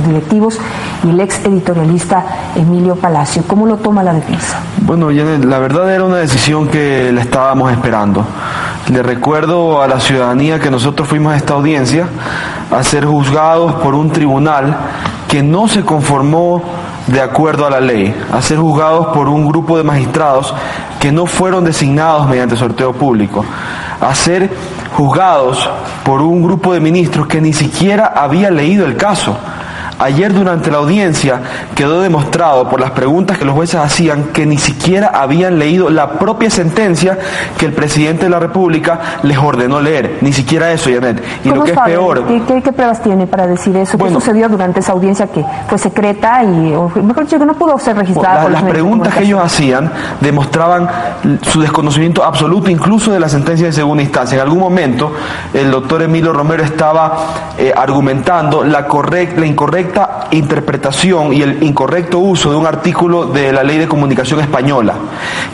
directivos y el ex editorialista Emilio Palacio. ¿Cómo lo toma la defensa? Bueno, Janet, la verdad era una decisión que la estábamos esperando. Le recuerdo a la ciudadanía que nosotros fuimos a esta audiencia a ser juzgados por un tribunal que no se conformó de acuerdo a la ley, a ser juzgados por un grupo de magistrados que no fueron designados mediante sorteo público, a ser juzgados por un grupo de ministros que ni siquiera había leído el caso. Ayer durante la audiencia quedó demostrado por las preguntas que los jueces hacían que ni siquiera habían leído la propia sentencia que el presidente de la República les ordenó leer. Ni siquiera eso, Janet. Y lo que es peor... ¿Qué pruebas tiene para decir eso? ¿Qué sucedió durante esa audiencia que fue secreta y, o mejor dicho, que no pudo ser registrada? Las preguntas que ellos hacían demostraban su desconocimiento absoluto incluso de la sentencia de segunda instancia. En algún momento el doctor Emilio Romero estaba argumentando la incorrecta interpretación y el incorrecto uso de un artículo de la Ley de Comunicación Española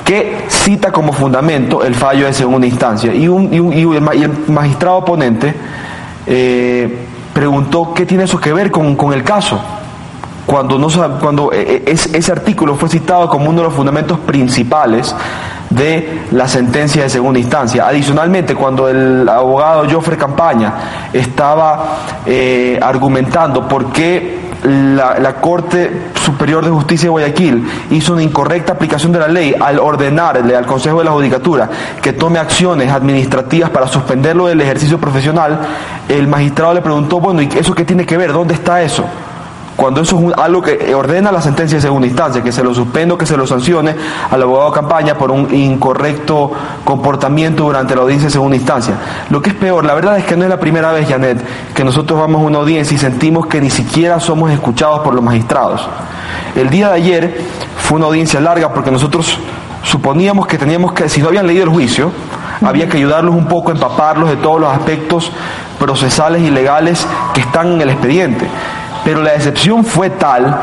que cita como fundamento el fallo de segunda instancia, y el magistrado oponente preguntó qué tiene eso que ver con el caso, cuando ese artículo fue citado como uno de los fundamentos principales de la sentencia de segunda instancia. Adicionalmente, cuando el abogado Jofre Campaña estaba argumentando por qué la Corte Superior de Justicia de Guayaquil hizo una incorrecta aplicación de la ley al ordenarle al Consejo de la Judicatura que tome acciones administrativas para suspenderlo del ejercicio profesional, el magistrado le preguntó, bueno, ¿y eso qué tiene que ver? ¿Dónde está eso? Cuando eso es algo que ordena la sentencia de segunda instancia, que se lo suspenda, que se lo sancione al abogado Campaña por un incorrecto comportamiento durante la audiencia de segunda instancia. Lo que es peor, la verdad es que no es la primera vez, Janet, que nosotros vamos a una audiencia y sentimos que ni siquiera somos escuchados por los magistrados. El día de ayer fue una audiencia larga porque nosotros suponíamos que teníamos que, si no habían leído el juicio, había que ayudarlos un poco, empaparlos de todos los aspectos procesales y legales que están en el expediente. Pero la decepción fue tal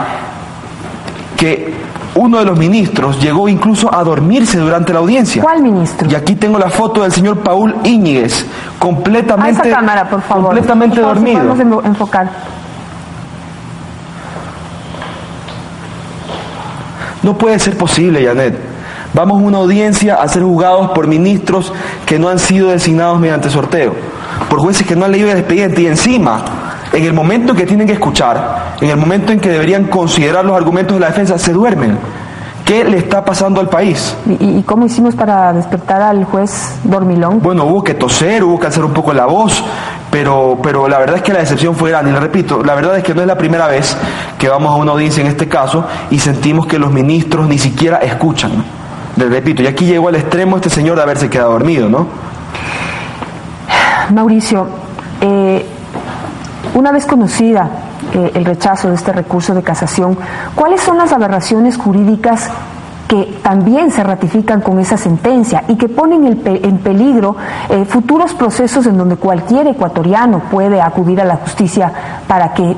que uno de los ministros llegó incluso a dormirse durante la audiencia. ¿Cuál ministro? Y aquí tengo la foto del señor Paul Íñiguez, completamente, a esa cámara, por favor. Completamente dormido. Vamos a enfocar. No puede ser posible, Janet. Vamos a una audiencia a ser juzgados por ministros que no han sido designados mediante sorteo, por jueces que no han leído el expediente, y encima, en el momento en que tienen que escuchar, en el momento en que deberían considerar los argumentos de la defensa, se duermen. ¿Qué le está pasando al país? ¿Y cómo hicimos para despertar al juez dormilón? Bueno, hubo que toser, hubo que alzar un poco la voz, pero la verdad es que la decepción fue grande. Y le repito, la verdad es que no es la primera vez que vamos a una audiencia en este caso y sentimos que los ministros ni siquiera escuchan. Le repito, y aquí llegó al extremo este señor de haberse quedado dormido, ¿no? Mauricio, una vez conocida el rechazo de este recurso de casación, ¿cuáles son las aberraciones jurídicas que también se ratifican con esa sentencia y que ponen en peligro futuros procesos en donde cualquier ecuatoriano puede acudir a la justicia para que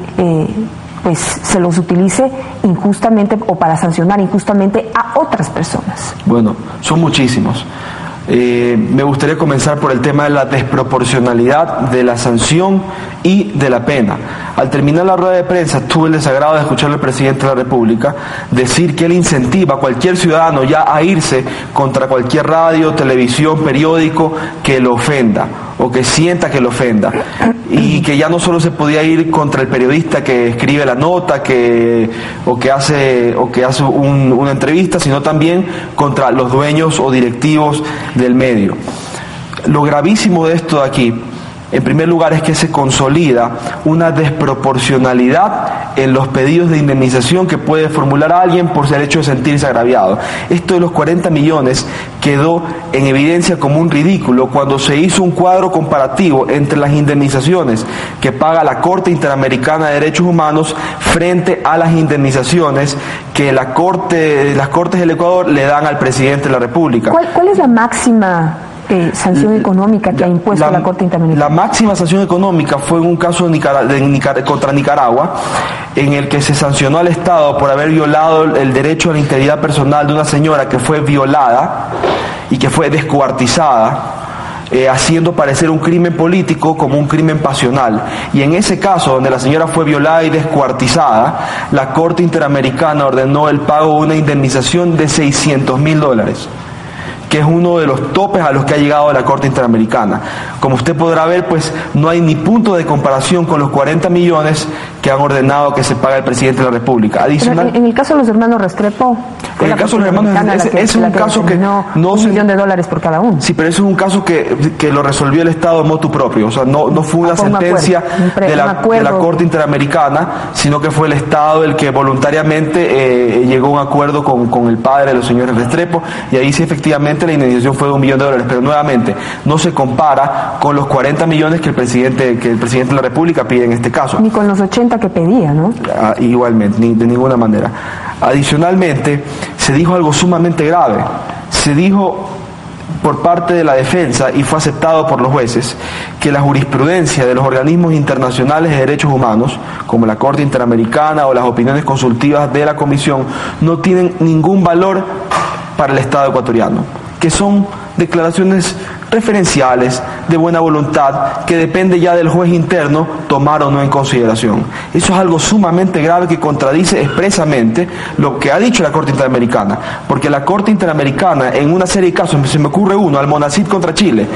pues se los utilice injustamente o para sancionar injustamente a otras personas? Bueno, son muchísimos. Me gustaría comenzar por el tema de la desproporcionalidad de la sanción y de la pena. Al terminar la rueda de prensa tuve el desagrado de escuchar al presidente de la República decir que él incentiva a cualquier ciudadano ya a irse contra cualquier radio, televisión, periódico que lo ofenda o que sienta que lo ofenda, y que ya no solo se podía ir contra el periodista que escribe la nota o que hace una entrevista, sino también contra los dueños o directivos del medio. Lo gravísimo de esto de aquí, en primer lugar, es que se consolida una desproporcionalidad en los pedidos de indemnización que puede formular alguien por el hecho de sentirse agraviado. Esto de los 40 millones quedó en evidencia como un ridículo cuando se hizo un cuadro comparativo entre las indemnizaciones que paga la Corte Interamericana de Derechos Humanos frente a las indemnizaciones que las Cortes del Ecuador le dan al presidente de la República. ¿Cuál es la máxima sanción económica que ha impuesto la Corte Interamericana? La máxima sanción económica fue en un caso contra Nicaragua, en el que se sancionó al Estado por haber violado el derecho a la integridad personal de una señora que fue violada y que fue descuartizada haciendo parecer un crimen político como un crimen pasional. Y en ese caso, donde la señora fue violada y descuartizada, la Corte Interamericana ordenó el pago de una indemnización de $600.000, que es uno de los topes a los que ha llegado la Corte Interamericana. Como usted podrá ver, pues no hay ni punto de comparación con los 40 millones que han ordenado que se pague el presidente de la República. Adicional, en el caso de los hermanos Restrepo, en el caso de los hermanos, es un caso que no $1 millón por cada uno. Sí, pero eso es un caso que lo resolvió el Estado motu propio. O sea, no fue una sentencia de la Corte Interamericana, sino que fue el Estado el que voluntariamente llegó a un acuerdo con el padre de los señores Restrepo, y ahí sí efectivamente la indemnización fue de $1 millón. Pero nuevamente, no se compara con los 40 millones que el presidente de la República pide en este caso. Ni con los 80 que pedía, ¿no? Igualmente, de ninguna manera. Adicionalmente, se dijo algo sumamente grave. Se dijo por parte de la defensa, y fue aceptado por los jueces, que la jurisprudencia de los organismos internacionales de derechos humanos, como la Corte Interamericana o las opiniones consultivas de la Comisión, no tienen ningún valor para el Estado ecuatoriano, que son declaraciones referenciales, de buena voluntad, que depende ya del juez interno tomar o no en consideración. Eso es algo sumamente grave que contradice expresamente lo que ha dicho la Corte Interamericana, porque la Corte Interamericana, en una serie de casos, se me ocurre uno, Almonacid contra Chile,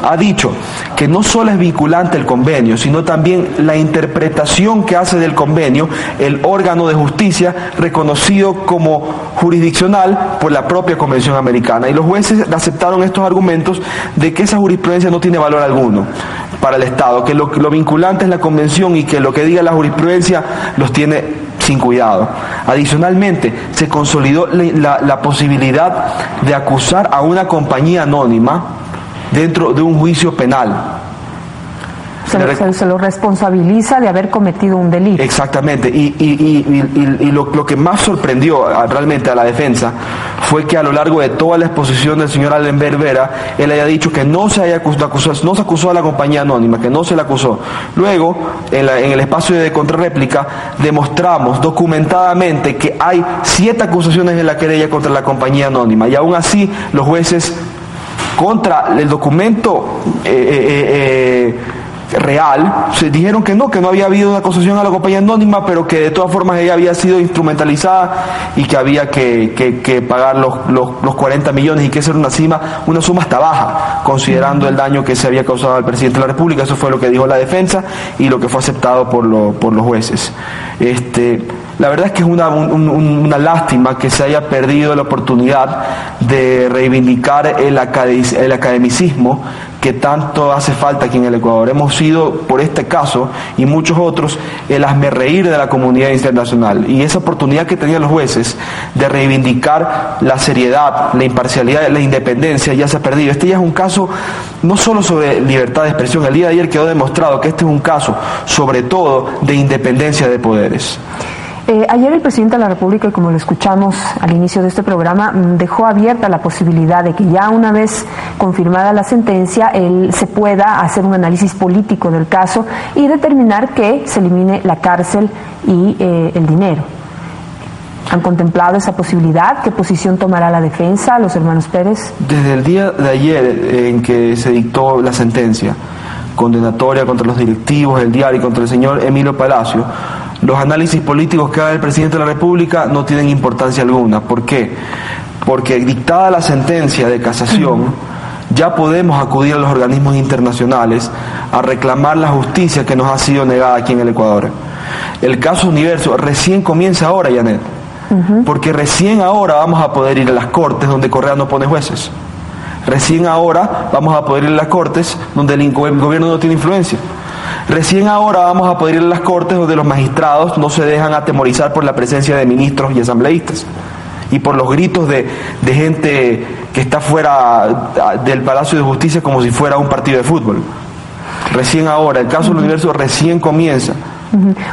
ha dicho que no solo es vinculante el convenio, sino también la interpretación que hace del convenio el órgano de justicia reconocido como jurisdiccional por la propia Convención Americana, y los jueces aceptaron estos argumentos de que esa jurisprudencia no tiene valor alguno para el Estado, que lo vinculante es la Convención y que lo que diga la jurisprudencia los tiene sin cuidado. Adicionalmente, se consolidó la posibilidad de acusar a una compañía anónima dentro de un juicio penal. Se lo responsabiliza de haber cometido un delito. Exactamente, y lo que más sorprendió realmente a la defensa fue que a lo largo de toda la exposición del señor Allenberg Vera, él haya dicho que no se acusó a la compañía anónima, que no se la acusó. Luego, en el espacio de contrarréplica, demostramos documentadamente que hay 7 acusaciones en la querella contra la compañía anónima, y aún así los jueces, contra el documento real, se dijeron que no había habido una acusación a la compañía anónima, pero que de todas formas ella había sido instrumentalizada y que había que pagar los 40 millones, y que esa era una suma hasta baja, considerando el daño que se había causado al presidente de la República. Eso fue lo que dijo la defensa y lo que fue aceptado por los jueces. La verdad es que es una lástima que se haya perdido la oportunidad de reivindicar el academicismo que tanto hace falta aquí en el Ecuador. Hemos sido, por este caso y muchos otros, el hazmerreír de la comunidad internacional, y esa oportunidad que tenían los jueces de reivindicar la seriedad, la imparcialidad, la independencia, ya se ha perdido. Este ya es un caso no solo sobre libertad de expresión. El día de ayer quedó demostrado que este es un caso sobre todo de independencia de poderes. Ayer el presidente de la República, y como lo escuchamos al inicio de este programa, dejó abierta la posibilidad de que ya una vez confirmada la sentencia, él se pueda hacer un análisis político del caso y determinar que se elimine la cárcel y el dinero. ¿Han contemplado esa posibilidad? ¿Qué posición tomará la defensa, los hermanos Pérez? Desde el día de ayer en que se dictó la sentencia condenatoria contra los directivos del diario y contra el señor Emilio Palacio, los análisis políticos que haga el presidente de la República no tienen importancia alguna. ¿Por qué? Porque dictada la sentencia de casación, ya podemos acudir a los organismos internacionales a reclamar la justicia que nos ha sido negada aquí en el Ecuador. El caso Universo recién comienza ahora, Janet, porque recién ahora vamos a poder ir a las cortes donde Correa no pone jueces. Recién ahora vamos a poder ir a las cortes donde el gobierno no tiene influencia. Recién ahora vamos a poder ir a las cortes donde los magistrados no se dejan atemorizar por la presencia de ministros y asambleístas y por los gritos de gente que está fuera del Palacio de Justicia como si fuera un partido de fútbol. Recién ahora, el caso del Universo recién comienza.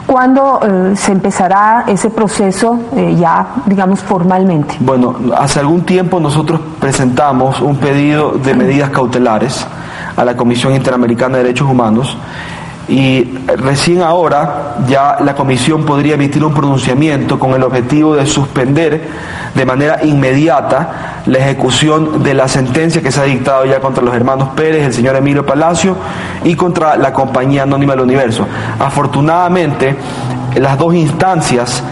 ¿Cuándo se empezará ese proceso ya, digamos, formalmente? Bueno, hace algún tiempo nosotros presentamos un pedido de medidas cautelares a la Comisión Interamericana de Derechos Humanos, y recién ahora ya la comisión podría emitir un pronunciamiento con el objetivo de suspender de manera inmediata la ejecución de la sentencia que se ha dictado ya contra los hermanos Pérez, el señor Emilio Palacio, y contra la Compañía Anónima del Universo. Afortunadamente, las dos instancias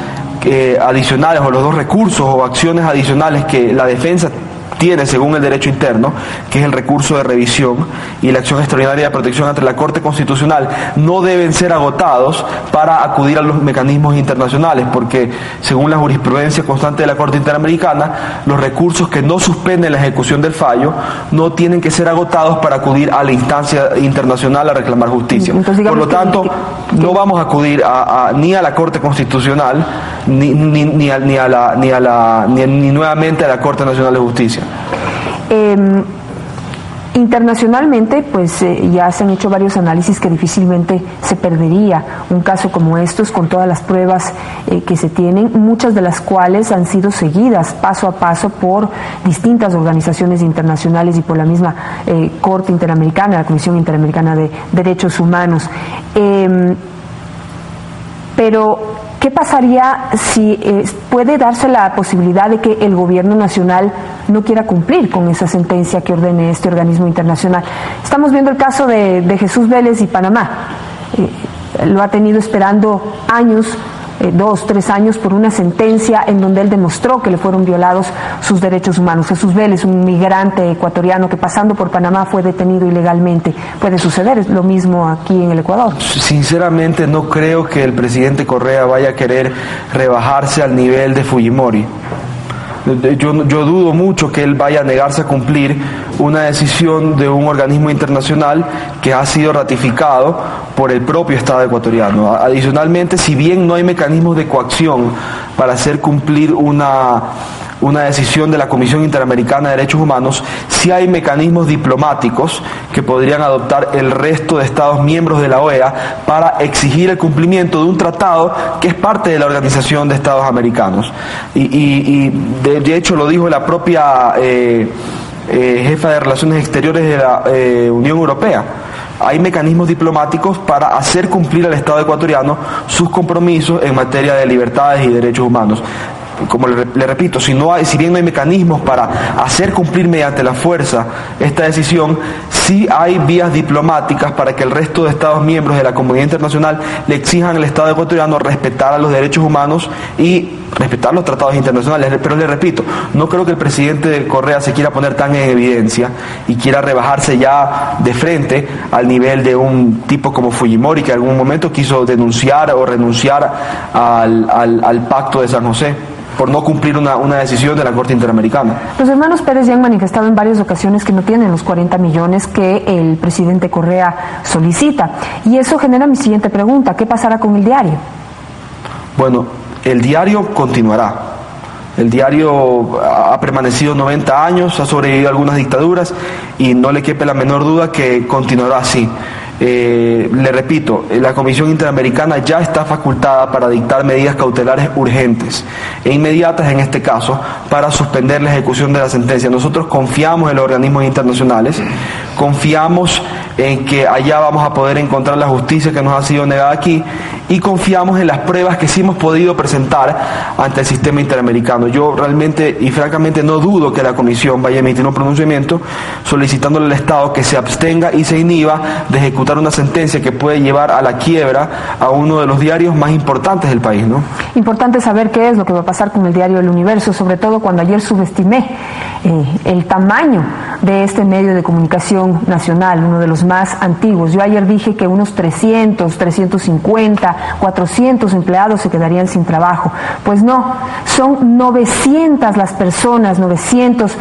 adicionales, o los dos recursos o acciones adicionales que la defensa tiene según el derecho interno, que es el recurso de revisión y la acción extraordinaria de protección ante la Corte Constitucional, no deben ser agotados para acudir a los mecanismos internacionales, porque según la jurisprudencia constante de la Corte Interamericana, los recursos que no suspenden la ejecución del fallo no tienen que ser agotados para acudir a la instancia internacional a reclamar justicia. Entonces, por lo tanto, no vamos a acudir ni a la Corte Constitucional ni nuevamente a la Corte Nacional de Justicia. Internacionalmente, pues ya se han hecho varios análisis que difícilmente se perdería un caso como estos, con todas las pruebas que se tienen, muchas de las cuales han sido seguidas paso a paso por distintas organizaciones internacionales y por la misma Corte Interamericana, la Comisión Interamericana de Derechos Humanos. Pero ¿qué pasaría si puede darse la posibilidad de que el gobierno nacional no quiera cumplir con esa sentencia que ordene este organismo internacional? Estamos viendo el caso de Jesús Vélez y Panamá. Lo ha tenido esperando años, 2, 3 años, por una sentencia en donde él demostró que le fueron violados sus derechos humanos. Jesús Vélez, un migrante ecuatoriano que pasando por Panamá fue detenido ilegalmente. Puede suceder lo mismo aquí en el Ecuador. Sinceramente no creo que el presidente Correa vaya a querer rebajarse al nivel de Fujimori. Yo dudo mucho que él vaya a negarse a cumplir una decisión de un organismo internacional que ha sido ratificado por el propio Estado ecuatoriano. Adicionalmente, si bien no hay mecanismos de coacción para hacer cumplir una decisión de la Comisión Interamericana de Derechos Humanos, sí hay mecanismos diplomáticos que podrían adoptar el resto de Estados miembros de la OEA para exigir el cumplimiento de un tratado que es parte de la Organización de Estados Americanos. Y de hecho lo dijo la propia jefa de Relaciones Exteriores de la Unión Europea. Hay mecanismos diplomáticos para hacer cumplir al Estado ecuatoriano sus compromisos en materia de libertades y derechos humanos. Como le repito, si bien no hay mecanismos para hacer cumplir mediante la fuerza esta decisión, sí hay vías diplomáticas para que el resto de Estados miembros de la comunidad internacional le exijan al Estado ecuatoriano respetar a los derechos humanos y respetar los tratados internacionales. Pero le repito, no creo que el presidente Correa se quiera poner tan en evidencia y quiera rebajarse ya de frente al nivel de un tipo como Fujimori, que en algún momento quiso denunciar o renunciar al Pacto de San José por no cumplir una decisión de la Corte Interamericana. Los hermanos Pérez ya han manifestado en varias ocasiones que no tienen los 40 millones que el presidente Correa solicita. Y eso genera mi siguiente pregunta: ¿qué pasará con el diario? Bueno, el diario continuará. El diario ha permanecido 90 años, ha sobrevivido a algunas dictaduras y no le quepe la menor duda que continuará así. Le repito, la Comisión Interamericana ya está facultada para dictar medidas cautelares urgentes e inmediatas, en este caso, para suspender la ejecución de la sentencia. Nosotros confiamos en los organismos internacionales, confiamos en que allá vamos a poder encontrar la justicia que nos ha sido negada aquí, y confiamos en las pruebas que sí hemos podido presentar ante el sistema interamericano. Yo realmente y francamente no dudo que la Comisión vaya a emitir un pronunciamiento solicitándole al Estado que se abstenga y se inhiba de ejecutar una sentencia que puede llevar a la quiebra a uno de los diarios más importantes del país, ¿no? Importante saber qué es lo que va a pasar con el diario El Universo, sobre todo cuando ayer subestimé el tamaño de este medio de comunicación nacional, uno de los más antiguos. Yo ayer dije que unos 300, 350, 400 empleados se quedarían sin trabajo. Pues no, son 900 las personas, 900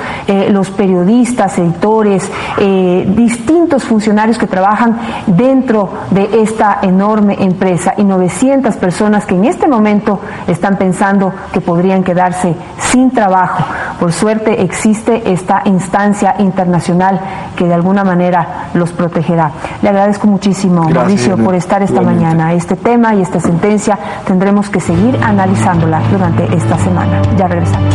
los periodistas, editores, distintos funcionarios que trabajan dentro de esta enorme empresa, y 900 personas que en este momento están pensando que podrían quedarse sin trabajo. Por suerte existe esta instancia internacional que de alguna manera los protegerá. Le agradezco muchísimo, gracias, Mauricio, por estar esta mañana. Este tema y esta sentencia tendremos que seguir analizándola durante esta semana. Ya regresamos.